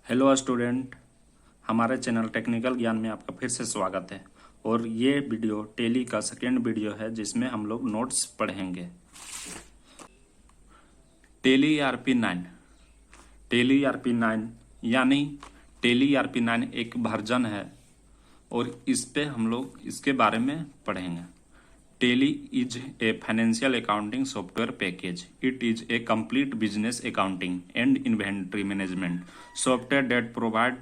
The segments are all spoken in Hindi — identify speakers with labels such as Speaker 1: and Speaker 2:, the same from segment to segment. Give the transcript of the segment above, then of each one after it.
Speaker 1: हेलो स्टूडेंट, हमारे चैनल टेक्निकल ज्ञान में आपका फिर से स्वागत है। और ये वीडियो टेली का सेकेंड वीडियो है जिसमें हम लोग नोट्स पढ़ेंगे। टेली ERP9 टेली ERP9 यानी टेली ERP9 एक वर्जन है और इस पे हम लोग इसके बारे में पढ़ेंगे। Tally is a financial accounting software package. It is a complete business accounting and inventory management software that provides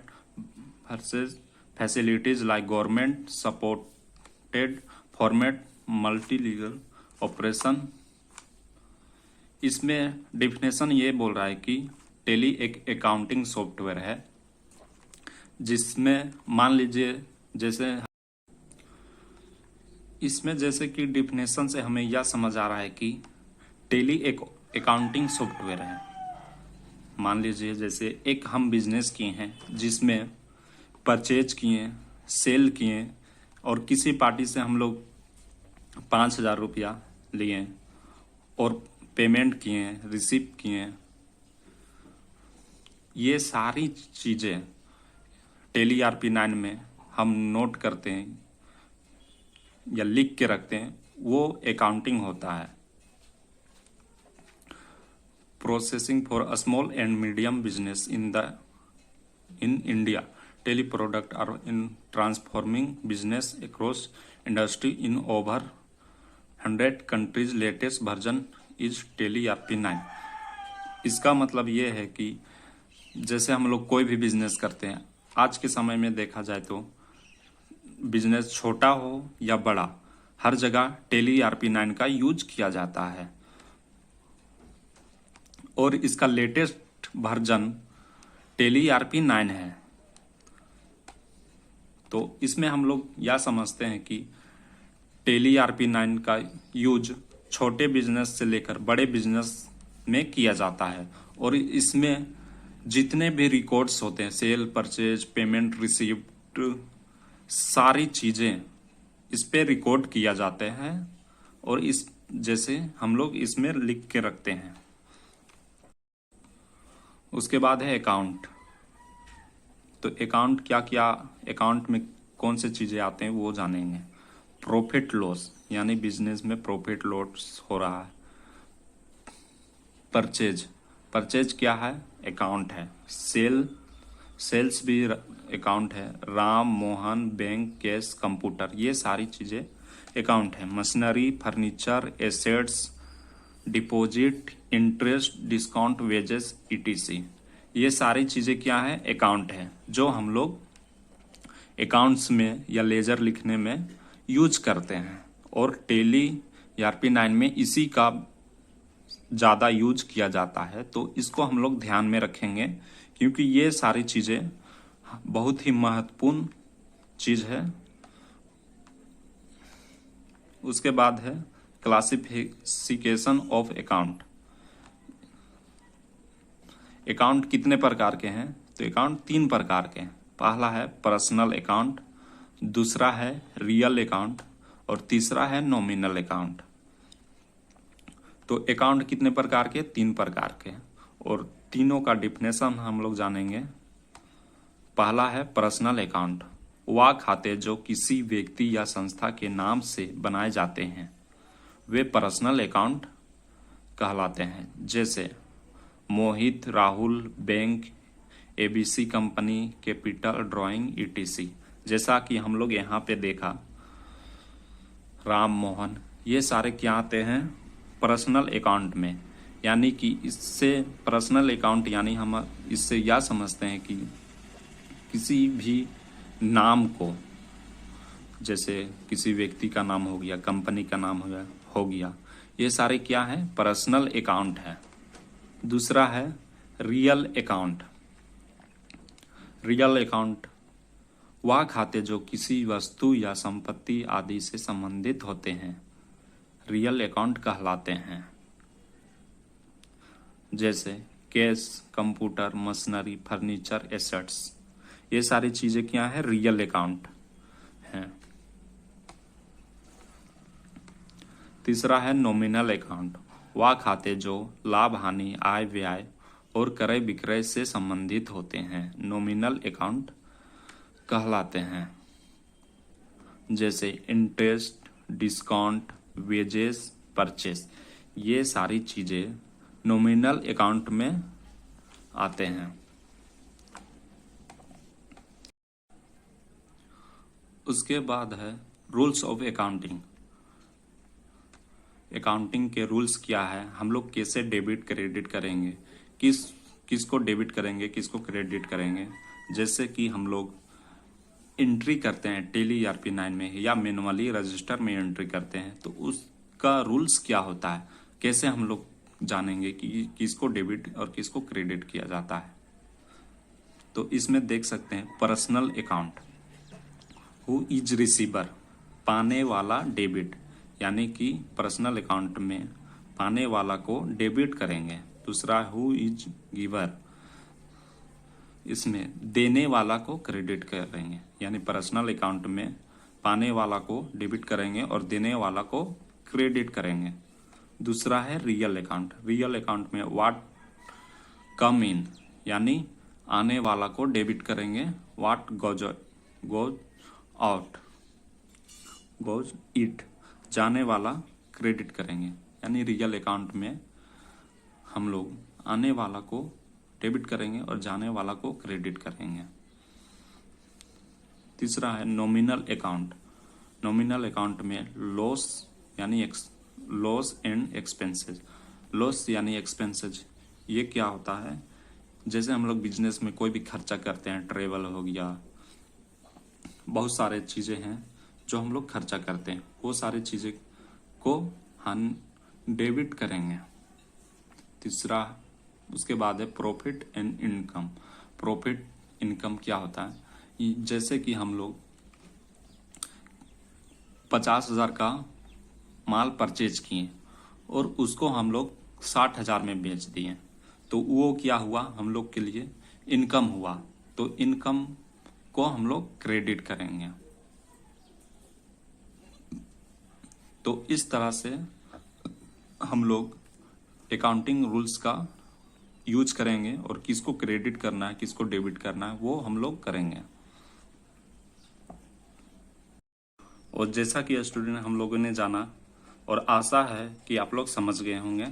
Speaker 1: facilities like government supported format multi-legal operation। इसमें डिफिनेशन ये बोल रहा है कि टेली एक अकाउंटिंग सॉफ्टवेयर है जिसमें मान लीजिए जैसे कि डिफिनेशन से हमें यह समझ आ रहा है कि टेली एक अकाउंटिंग सॉफ्टवेयर है। मान लीजिए जैसे एक हम बिजनेस किए हैं जिसमें परचेज किए, सेल किए और किसी पार्टी से हम लोग 5,000 रुपया लिए और पेमेंट किए, रिसीव किए। ये सारी चीज़ें टेली ERP9 में हम नोट करते हैं या लिख के रखते हैं, वो अकाउंटिंग होता है। Processing for small and medium business in India Tally product are in transforming business across industry in over 100 countries. Latest version is Tally ERP9। इसका मतलब ये है कि जैसे हम लोग कोई भी बिजनेस करते हैं, आज के समय में देखा जाए तो बिजनेस छोटा हो या बड़ा, हर जगह टेली ERP9 का यूज किया जाता है और इसका लेटेस्ट वर्जन टेली ERP9 है। तो इसमें हम लोग यह समझते हैं कि टेली ERP9 का यूज छोटे बिजनेस से लेकर बड़े बिजनेस में किया जाता है और इसमें जितने भी रिकॉर्ड्स होते हैं, सेल, परचेज, पेमेंट, रिसीव्ड, सारी चीजें इस पे रिकॉर्ड किया जाते हैं और इस जैसे हम लोग इसमें लिख के रखते हैं। उसके बाद है अकाउंट। तो अकाउंट क्या अकाउंट में कौन से चीजें आते हैं वो जानेंगे। प्रॉफिट लॉस यानी बिजनेस में प्रॉफिट लॉस हो रहा है। परचेज क्या है? अकाउंट है। सेल्स भी अकाउंट है। Ram, Mohan, bank, cash, computer, ये सारी चीजें अकाउंट है। Machinery, furniture, assets, deposit, interest, discount, wages, ETC, ये सारी चीजें क्या है? अकाउंट है, जो हम लोग अकाउंट्स में या लेजर लिखने में यूज करते हैं और टेली ERP9 में इसी का ज़्यादा यूज किया जाता है। तो इसको हम लोग ध्यान में रखेंगे क्योंकि ये सारी चीज़ें बहुत ही महत्वपूर्ण चीज़ है। उसके बाद है क्लासिफिकेशन ऑफ अकाउंट। अकाउंट कितने प्रकार के हैं? तो अकाउंट 3 प्रकार के हैं। पहला है पर्सनल अकाउंट, दूसरा है रियल अकाउंट और तीसरा है नॉमिनल अकाउंट। तो अकाउंट कितने प्रकार के? 3 प्रकार के और तीनों का डिफिनेशन हम लोग जानेंगे। पहला है पर्सनल अकाउंट। वह खाते जो किसी व्यक्ति या संस्था के नाम से बनाए जाते हैं वे पर्सनल अकाउंट कहलाते हैं। जैसे Mohit, Rahul, bank, ABC company, capital, drawing, ETC। जैसा कि हम लोग यहाँ पे देखा, राम, मोहन, ये सारे क्या आते हैं? पर्सनल अकाउंट में। यानी कि इससे पर्सनल अकाउंट यानी हम इससे यह समझते हैं कि किसी भी नाम को, जैसे किसी व्यक्ति का नाम हो गया, कंपनी का नाम हो गया, ये सारे क्या है? पर्सनल अकाउंट है। दूसरा है रियल अकाउंट। रियल अकाउंट वह खाते जो किसी वस्तु या संपत्ति आदि से संबंधित होते हैं रियल अकाउंट कहलाते हैं। जैसे cash, computer, machinery, furniture, assets, ये सारी चीजें क्या है? रियल अकाउंट हैं। तीसरा है नॉमिनल अकाउंट। वह खाते जो लाभ, हानि, आय, व्यय और क्रय विक्रय से संबंधित होते हैं नॉमिनल अकाउंट कहलाते हैं। जैसे इंटरेस्ट, डिस्काउंट, वेजेस, परचेस, ये सारी चीजें नॉमिनल अकाउंट में आते हैं। उसके बाद है रूल्स ऑफ अकाउंटिंग। अकाउंटिंग के रूल्स क्या है, हम लोग कैसे डेबिट क्रेडिट करेंगे, किसको डेबिट करेंगे, किसको क्रेडिट करेंगे। जैसे कि हम लोग एंट्री करते हैं टेली ERP9 में या मैनुअली रजिस्टर में एंट्री करते हैं, तो उसका रूल्स क्या होता है, कैसे हम लोग जानेंगे कि किसको डेबिट और किसको क्रेडिट किया जाता है। तो इसमें देख सकते हैं personal account, who is receiver, पाने वाला डेबिट, यानी कि पर्सनल अकाउंट में पाने वाला को डेबिट करेंगे। दूसरा हु इज गिवर, इसमें देने वाला को क्रेडिट करेंगे, यानी पर्सनल अकाउंट में पाने वाला को डेबिट करेंगे और देने वाला को क्रेडिट करेंगे। दूसरा है रियल अकाउंट। रियल अकाउंट में व्हाट कम इन, यानी आने वाला को डेबिट करेंगे, what goes out, goes it, जाने वाला क्रेडिट करेंगे। यानी रियल अकाउंट में हम लोग आने वाला को डेबिट करेंगे और जाने वाला को क्रेडिट करेंगे। तीसरा है नॉमिनल अकाउंट। नॉमिनल अकाउंट में लॉस यानी लॉस एंड एक्सपेंसेस। लॉस यानी एक्सपेंसेस, ये क्या होता है, जैसे हम लोग बिजनेस में कोई भी खर्चा करते हैं, ट्रेवल हो गया, बहुत सारे चीजें हैं जो हम लोग खर्चा करते हैं, वो सारी चीजें को हम डेबिट करेंगे। तीसरा उसके बाद है profit and income. Profit income क्या होता है, जैसे कि हम लोग 50,000 का माल परचेज किए और उसको हम लोग 60,000 में बेच दिए, तो वो क्या हुआ, हम लोग के लिए इनकम हुआ, तो इनकम को हम लोग क्रेडिट करेंगे। तो इस तरह से हम लोग अकाउंटिंग रूल्स का यूज करेंगे और किसको क्रेडिट करना है, किसको डेबिट करना है, वो हम लोग करेंगे। और जैसा कि स्टूडेंट हम लोगों ने जाना और आशा है कि आप लोग समझ गए होंगे।